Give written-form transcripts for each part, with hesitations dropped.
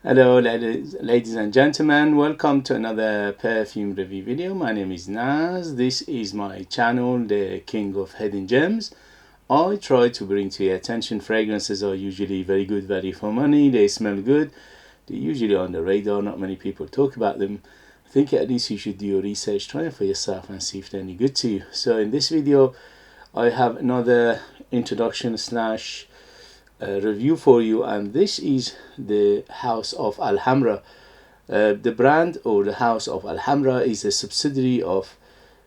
Hello ladies and gentlemen, welcome to another perfume review video. My name is Naz. This is my channel, the King of Hidden Gems. I try to bring to your attention fragrances are usually very good value for money. They smell good. They're usually on the radar. Not many people talk about them. I think at least you should do your research, try it for yourself and see if they're any good to you. So in this video I have another introduction slash review for you, and this is the House of Alhambra. The brand or the House of Alhambra is a subsidiary of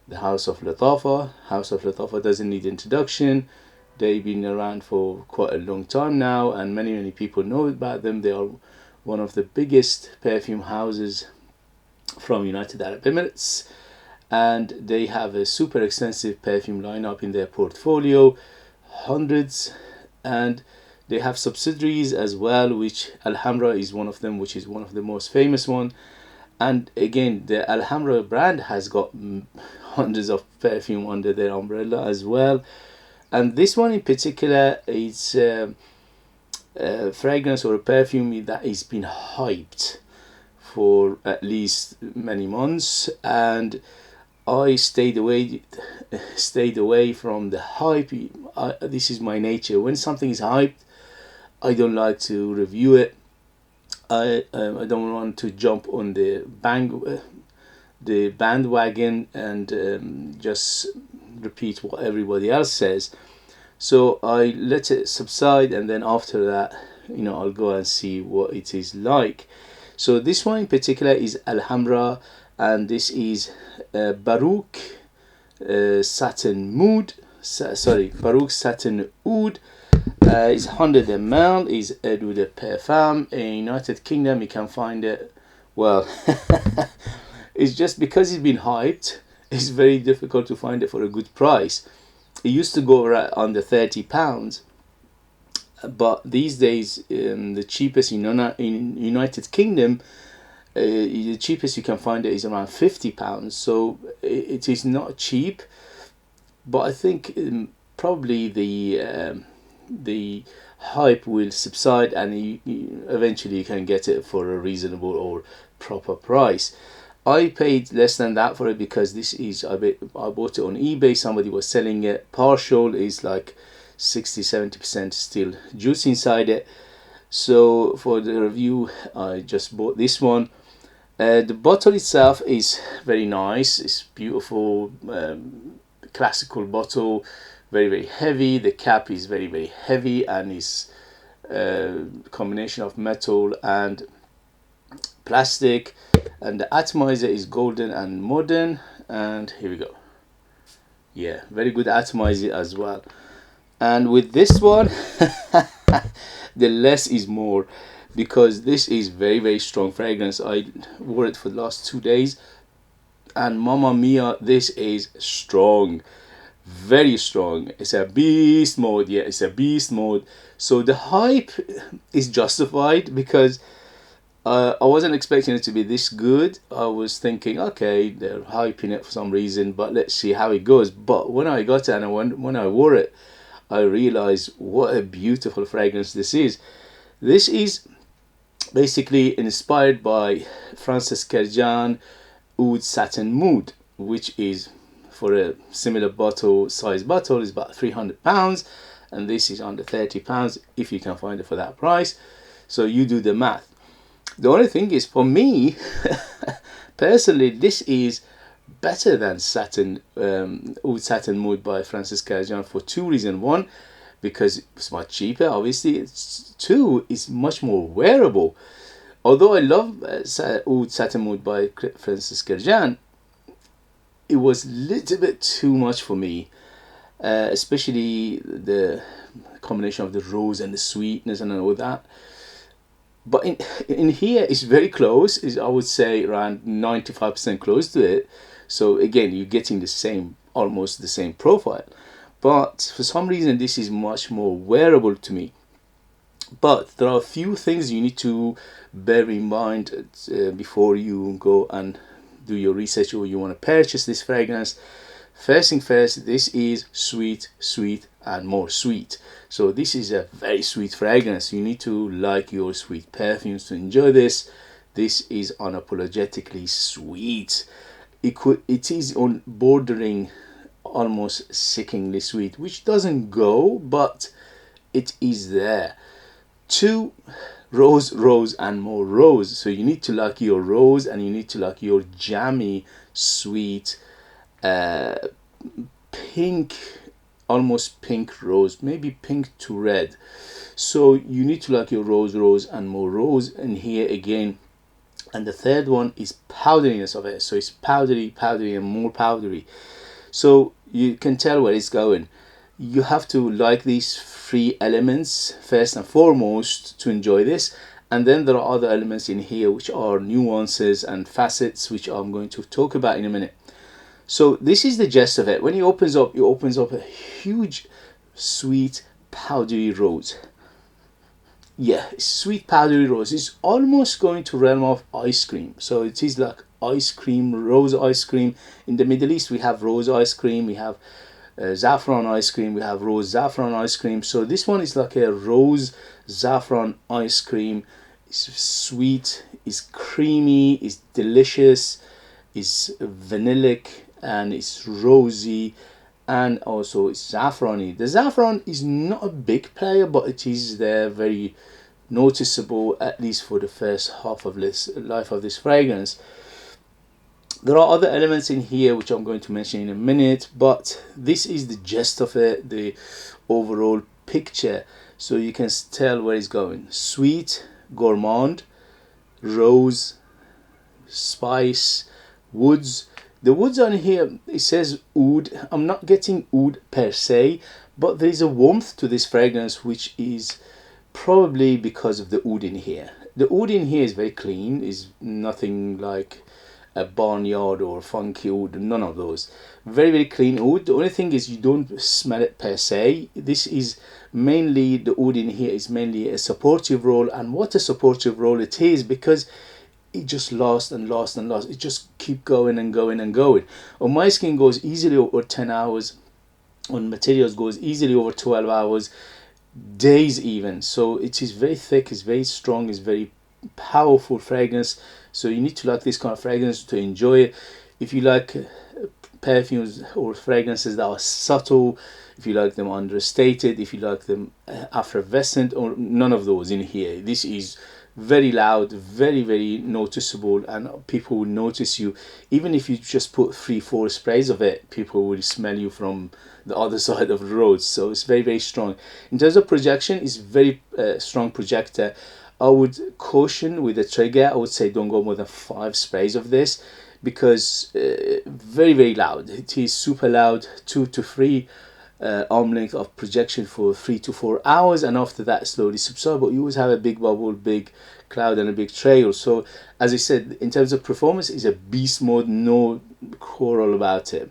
the House of Latafa. House of Latafa doesn't need introduction. They've been around for quite a long time now, and many people know about them. They are one of the biggest perfume houses from United Arab Emirates, and they have a super extensive perfume lineup in their portfolio, hundreds, and they have subsidiaries as well, which Alhambra is one of them, which is one of the most famous one. And again, the Alhambra brand has got hundreds of perfume under their umbrella as well. And this one in particular is a fragrance or a perfume that has been hyped for at least many months, and I stayed away from the hype. This is my nature. When something is hyped, I don't like to review it. I don't want to jump on the bandwagon and just repeat what everybody else says. So I let it subside, and then after that, I'll go and see what it is like. So this one in particular is Alhambra, and this is Baroque Satin Oud. Baroque Satin Oud. It's 100 ml. Is Eau de Perfume. In United Kingdom, you can find it. Well, it's just because it's been hyped. It's very difficult to find it for a good price. It used to go right under £30, but these days, the cheapest in United Kingdom, the cheapest you can find it is around £50. So it is not cheap, but I think probably the hype will subside, and eventually you can get it for a reasonable or proper price. I paid less than that for it because this is I bought it on eBay. Somebody was selling it. Partial is like 60-70% still juice inside it. So for the review, I just bought this one. The bottle itself is very nice. It's beautiful, classical bottle, very heavy. The cap is very heavy, and is a combination of metal and plastic, and the atomizer is golden and modern. And here we go. Yeah, very good atomizer as well. And with this one the less is more, because this is very strong fragrance. I wore it for the last 2 days, and mama mia, this is strong, very strong. It's a beast mode. Yeah, it's a beast mode. So the hype is justified, because I wasn't expecting it to be this good. I was thinking, okay, they're hyping it for some reason, but let's see how it goes. But when I got it and when I wore it, I realized what a beautiful fragrance this is. This is basically inspired by Francis Kerjan Oud Satin Oud, which is, for a similar size bottle, is about £300, and this is under £30 if you can find it for that price. So you do the math. The only thing is, for me personally, this is better than Oud Satin Oud by Francis Kerjan for two reasons. One, because it's much cheaper, obviously. Two, it's much more wearable. Although I love Oud Satin Oud by Francis Kerjan, it was a little bit too much for me, especially the combination of the rose and the sweetness and all that. But in here, it's very close. I would say around 95% close to it. So again, you're getting the same, almost the same profile. But for some reason, this is much more wearable to me. But there are a few things you need to bear in mind before you go and do your research, or you want to purchase this fragrance. First thing first, this is sweet, sweet, and more sweet. So this is a very sweet fragrance. You need to like your sweet perfumes to enjoy this. This is unapologetically sweet. It is on bordering almost sickeningly sweet, which doesn't go, but it is there. 2, rose, rose, and more rose. So you need to like your rose, and you need to like your jammy, sweet, pink, almost pink rose, maybe pink to red. So you need to like your rose, rose, and more rose. And here again, and the third one is powderiness of it. So it's powdery, powdery, and more powdery. So you can tell where it's going. You have to like these 3 elements first and foremost to enjoy this, and then there are other elements in here which are nuances and facets, which I'm going to talk about in a minute. So this is the gist of it. When it opens up a huge sweet powdery rose. Yeah, sweet powdery rose. It's almost going to realm of ice cream. So it is like ice cream, rose ice cream. In the Middle East we have rose ice cream, we have saffron ice cream, we have rose saffron ice cream. So this one is like a rose saffron ice cream. It's sweet, it's creamy, it's delicious, it's vanillic, and it's rosy, and also it's saffrony. The saffron is not a big player, but it is there, very noticeable, at least for the first half of this life of this fragrance. There are other elements in here which I'm going to mention in a minute, but this is the gist of it, the overall picture. So you can tell where it's going. Sweet, gourmand, rose, spice, woods. The woods on here, it says oud. I'm not getting oud per se, but there is a warmth to this fragrance, which is probably because of the oud in here. The oud in here is very clean, is nothing like a barnyard or funky oud, none of those. Very, very clean oud. The only thing is you don't smell it per se. This is mainly, the oud in here is mainly a supportive role, and what a supportive role it is, because it just lasts and lasts and lasts. It just keep going and going and going. On my skin goes easily over 10 hours. On materials goes easily over 12 hours, days even. So it is very thick, it's very strong, it's very powerful fragrance. So you need to like this kind of fragrance to enjoy it. If you like perfumes or fragrances that are subtle, if you like them understated, if you like them effervescent, or none of those in here. This is very loud, very, very noticeable, and people will notice you. Even if you just put 3-4 sprays of it, people will smell you from the other side of the road. So it's very, very strong. In terms of projection, it's very strong projector. I would caution with the trigger. I would say don't go more than 5 sprays of this, because very, very loud. It is super loud. 2 to 3 arm length of projection for 3 to 4 hours, and after that slowly subside. But you always have a big bubble, big cloud, and a big trail. So as I said, in terms of performance, it's a beast mode, no quarrel about it.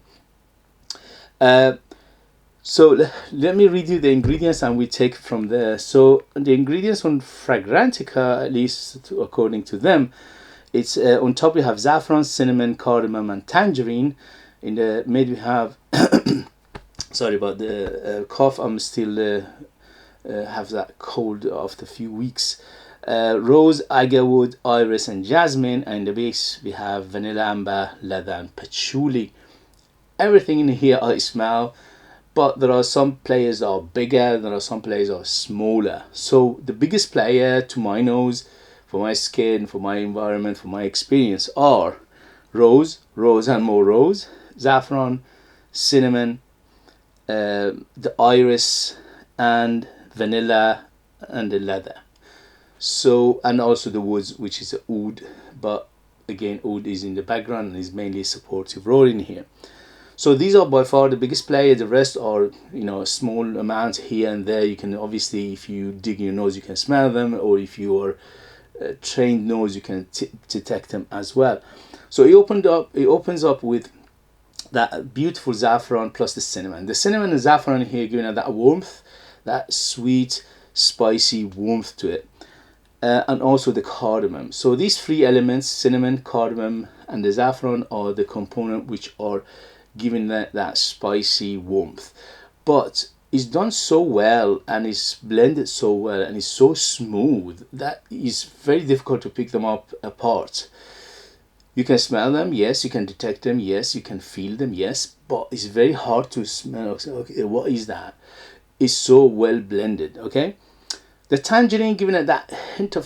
So let me read you the ingredients and we take from there. So the ingredients on Fragrantica, at least according to them, it's on top we have saffron, cinnamon, cardamom, and tangerine. In the mid we have sorry about the cough, I'm still have that cold after a few weeks. Rose, agarwood, iris, and jasmine. And in the base we have vanilla, amber, leather, and patchouli. Everything in here I smell, but there are some players that are bigger, there are some players that are smaller. So the biggest player to my nose, for my skin, for my environment, for my experience, are rose, rose and more rose, saffron, cinnamon, the iris, and vanilla, and the leather. So, and also the woods, which is oud, but again oud is in the background and is mainly a supportive role in here. So these are by far the biggest player. The rest are, you know, a small amount here and there. You can obviously, if you dig your nose, you can smell them, or if you are trained nose, you can detect them as well. So it opens up with that beautiful saffron plus the cinnamon. The cinnamon and saffron here giving it that warmth, that sweet, spicy warmth to it, and also the cardamom. So these 3 elements, cinnamon, cardamom, and the saffron, are the component which are giving that spicy warmth. But it's done so well and it's blended so well and it's so smooth that it's very difficult to pick them up apart. You can smell them, yes. You can detect them, yes. You can feel them, yes. But it's very hard to smell. Okay, what is that? It's so well blended, okay? The tangerine giving it that hint of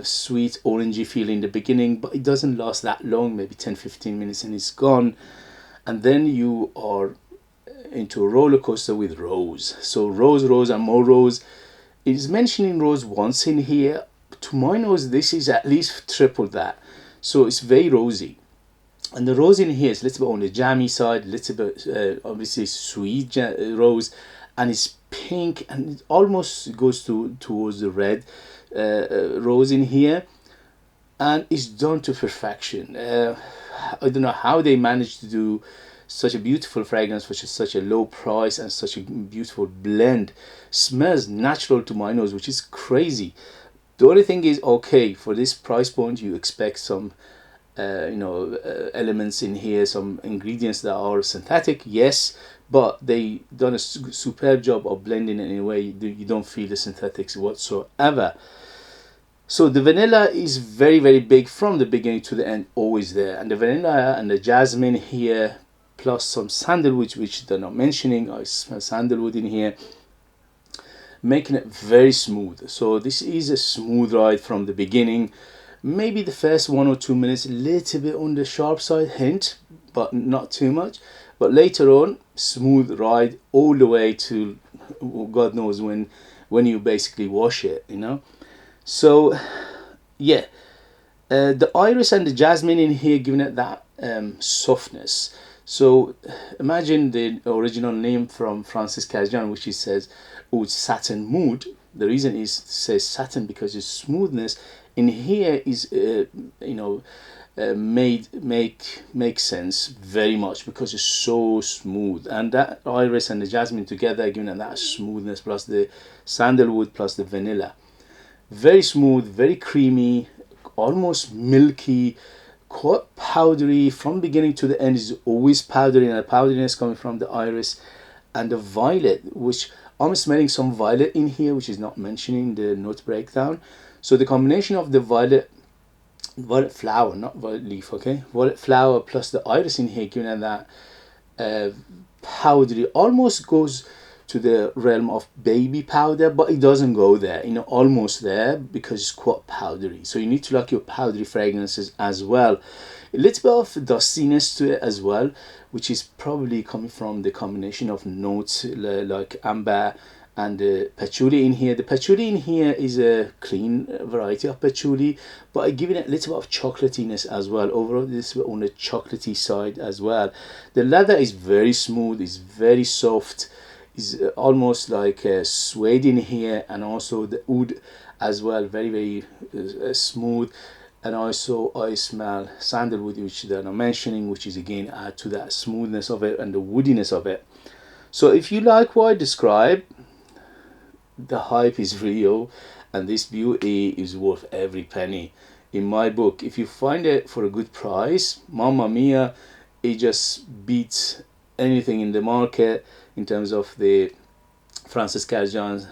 sweet orangey feel in the beginning, but it doesn't last that long, maybe 10-15 minutes and it's gone. And then you are into a roller coaster with rose. So rose, and more rose. It is mentioning rose once in here. To my nose, this is at least triple that. So it's very rosy. And the rose in here is a little bit on the jammy side, a little bit obviously sweet rose, and it's pink and it almost goes towards the red rose in here, and it's done to perfection. I don't know how they managed to do such a beautiful fragrance for such a low price and such a beautiful blend. Smells natural to my nose, which is crazy. The only thing is, okay, for this price point you expect some elements in here, some ingredients that are synthetic, yes, but they done a superb job of blending it in a way you don't feel the synthetics whatsoever. So the vanilla is very, very big from the beginning to the end, always there. And the vanilla and the jasmine here, plus some sandalwood, which they're not mentioning. I smell sandalwood in here, making it very smooth. So this is a smooth ride from the beginning. Maybe the first 1 or 2 minutes a little bit on the sharp side, hint, but not too much. But later on, smooth ride all the way to God knows when you basically wash it, you know. So yeah, the iris and the jasmine in here giving it that softness. So imagine the original name from Francis Cajan, which he says Oud Satin Oud. The reason is it says satin because its smoothness in here is makes sense very much because it's so smooth, and that iris and the jasmine together giving it that smoothness, plus the sandalwood plus the vanilla. Very smooth, very creamy, almost milky, quite powdery from beginning to the end. Is always powdery, and the powderiness coming from the iris and the violet, which I'm smelling some violet in here, which is not mentioning the note breakdown. So the combination of the violet flower, not violet leaf, okay, violet flower plus the iris in here giving it that powdery, almost goes to the realm of baby powder, but it doesn't go there, almost there, because it's quite powdery. So you need to like your powdery fragrances as well. A little bit of dustiness to it as well, which is probably coming from the combination of notes like amber and the patchouli in here. The patchouli in here is a clean variety of patchouli, but giving it a little bit of chocolatiness as well. Overall, this is on the chocolatey side as well. The leather is very smooth, is very soft, is almost like suede in here, and also the oud as well, very, very smooth. And also I smell sandalwood, which they're not mentioning, which is again add to that smoothness of it and the woodiness of it. So if you like what I described, the hype is real and this beauty is worth every penny in my book. If you find it for a good price, mamma mia, it just beats anything in the market in terms of the Francis Cajan's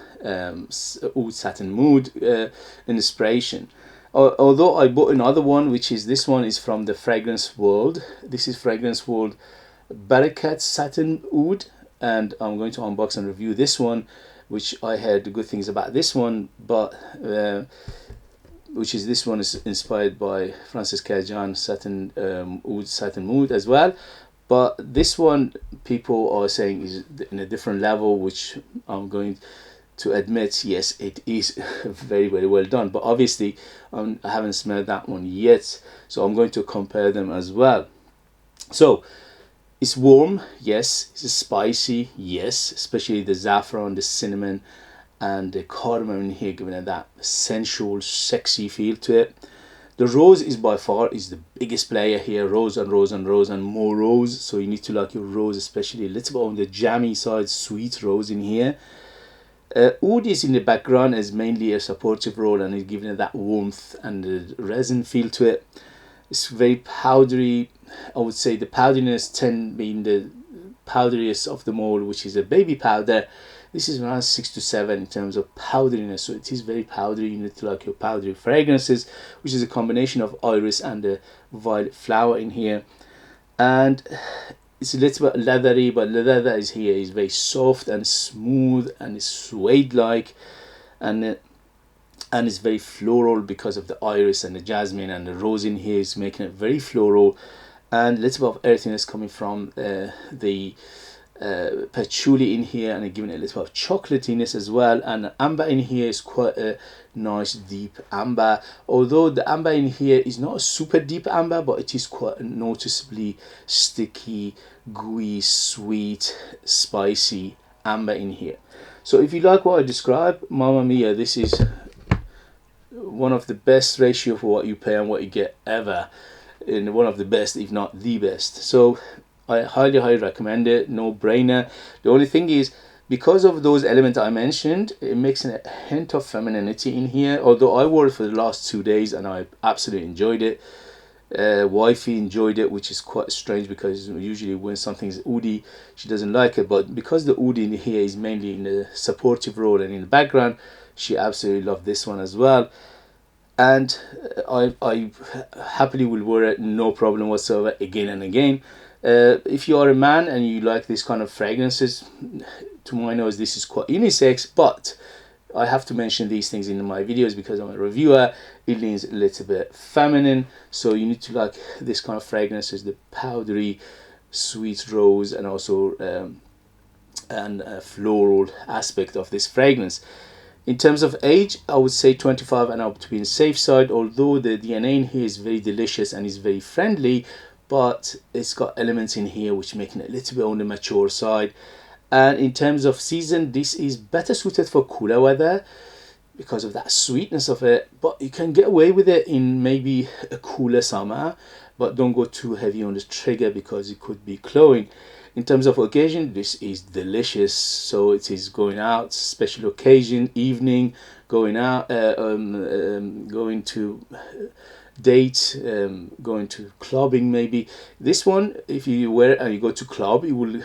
Oud Satin Oud inspiration. Although I bought another one, which is this one is from the Fragrance World. This is Fragrance World Baroque Satin Oud, and I'm going to unbox and review this one, which I heard good things about this one, but which is this one is inspired by Francis Cajan Satin Oud Satin Oud as well. But this one people are saying is in a different level, which I'm going to admit, yes, it is very, very well done. But obviously I haven't smelled that one yet, so I'm going to compare them as well. So it's warm, yes. It's spicy, yes, especially the saffron, the cinnamon and the cardamom in here giving it that sensual, sexy feel to it. The rose is by far is the biggest player here. Rose and rose and rose and more rose. So you need to like your rose, especially a little bit on the jammy side, sweet rose in here. Oud is in the background as mainly a supportive role and is giving it that warmth and the resin feel to it. It's very powdery. I would say the powderiness 10 being the powderiest of them all, which is a baby powder. This is around 6 to 7 in terms of powderiness, so it is very powdery. You need to like your powdery fragrances, which is a combination of iris and the violet flower in here. And it's a little bit leathery, but the leather is here is very soft and smooth and it's suede like, and it's very floral because of the iris and the jasmine and the rose in here is making it very floral, and a little bit of earthiness coming from the patchouli in here, and giving it a little bit of chocolatiness as well. And amber in here is quite a nice deep amber, although the amber in here is not a super deep amber, but it is quite noticeably sticky, gooey, sweet, spicy amber in here. So if you like what I described, Mamma Mia, this is one of the best ratio for what you pay and what you get ever, and one of the best, if not the best. So I highly recommend it. No brainer. The only thing is, because of those elements I mentioned, it makes a hint of femininity in here, although I wore it for the last 2 days and I absolutely enjoyed it. Wifey enjoyed it, which is quite strange because usually when something's oudi she doesn't like it, but because the oud in here is mainly in the supportive role and in the background, she absolutely loved this one as well. And I happily will wear it, no problem whatsoever, again and again. If you are a man and you like this kind of fragrances, to my nose this is quite unisex, but I have to mention these things in my videos because I'm a reviewer. It leans a little bit feminine, so you need to like this kind of fragrances, the powdery sweet rose and also floral aspect of this fragrance. In terms of age, I would say 25 and up to be on the safe side, although the DNA in here is very delicious and is very friendly, but it's got elements in here which making it a little bit on the mature side. And in terms of season, this is better suited for cooler weather because of that sweetness of it, but you can get away with it in maybe a cooler summer, but don't go too heavy on the trigger because it could be cloying. In terms of occasion, this is delicious. So it is going out, special occasion, evening, going out, going to date, going to clubbing maybe. This one, if you wear it and you go to club, it will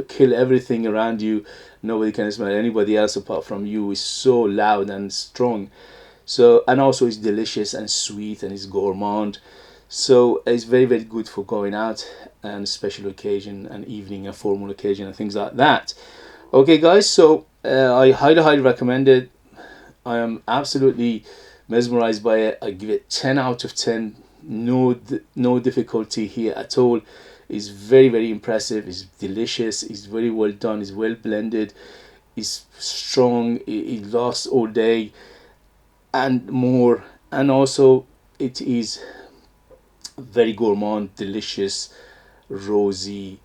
kill everything around you. Nobody can smell anybody else apart from you. It's so loud and strong. So, and also it's delicious and sweet and it's gourmand. So it's very good for going out and special occasion and evening and formal occasion and things like that. Okay guys, so I highly recommend it. I am absolutely mesmerized by it. I give it 10 out of 10. No difficulty here at all. It's very impressive. It's delicious. It's very well done. It's well blended. It's strong. It lasts all day and more. And also it is very gourmand, delicious, rosy,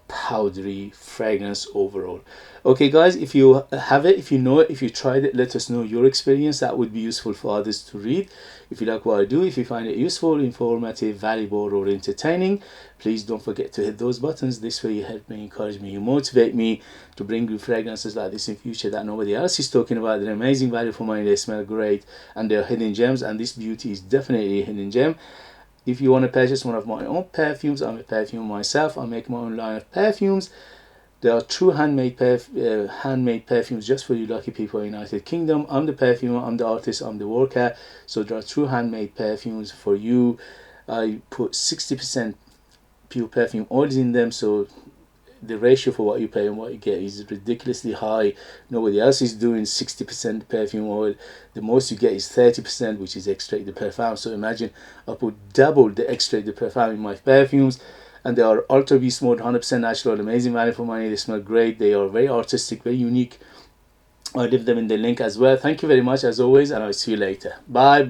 powdery fragrance overall. Okay guys, if you have it, if you know it, if you tried it, let us know your experience. That would be useful for others to read. If you like what I do, if you find it useful, informative, valuable or entertaining, please don't forget to hit those buttons. This way you help me, encourage me, you motivate me to bring you fragrances like this in future that nobody else is talking about. They're amazing value for money, they smell great, and they're hidden gems, and this beauty is definitely a hidden gem. If you want to purchase one of my own perfumes, I'm a perfumer myself. I make my own line of perfumes. There are true handmade perfumes just for you lucky people in the United Kingdom. I'm the perfumer, I'm the artist, I'm the worker. So there are true handmade perfumes for you. I put 60% pure perfume oils in them, so the ratio for what you pay and what you get is ridiculously high. Nobody else is doing 60% perfume oil. The most you get is 30%, which is extrait de parfum. So imagine I put double the extrait de parfum in my perfumes, and they are ultra beast mode, 100% natural, amazing value for money. They smell great. They are very artistic, very unique. I'll leave them in the link as well. Thank you very much as always, and I'll see you later. Bye.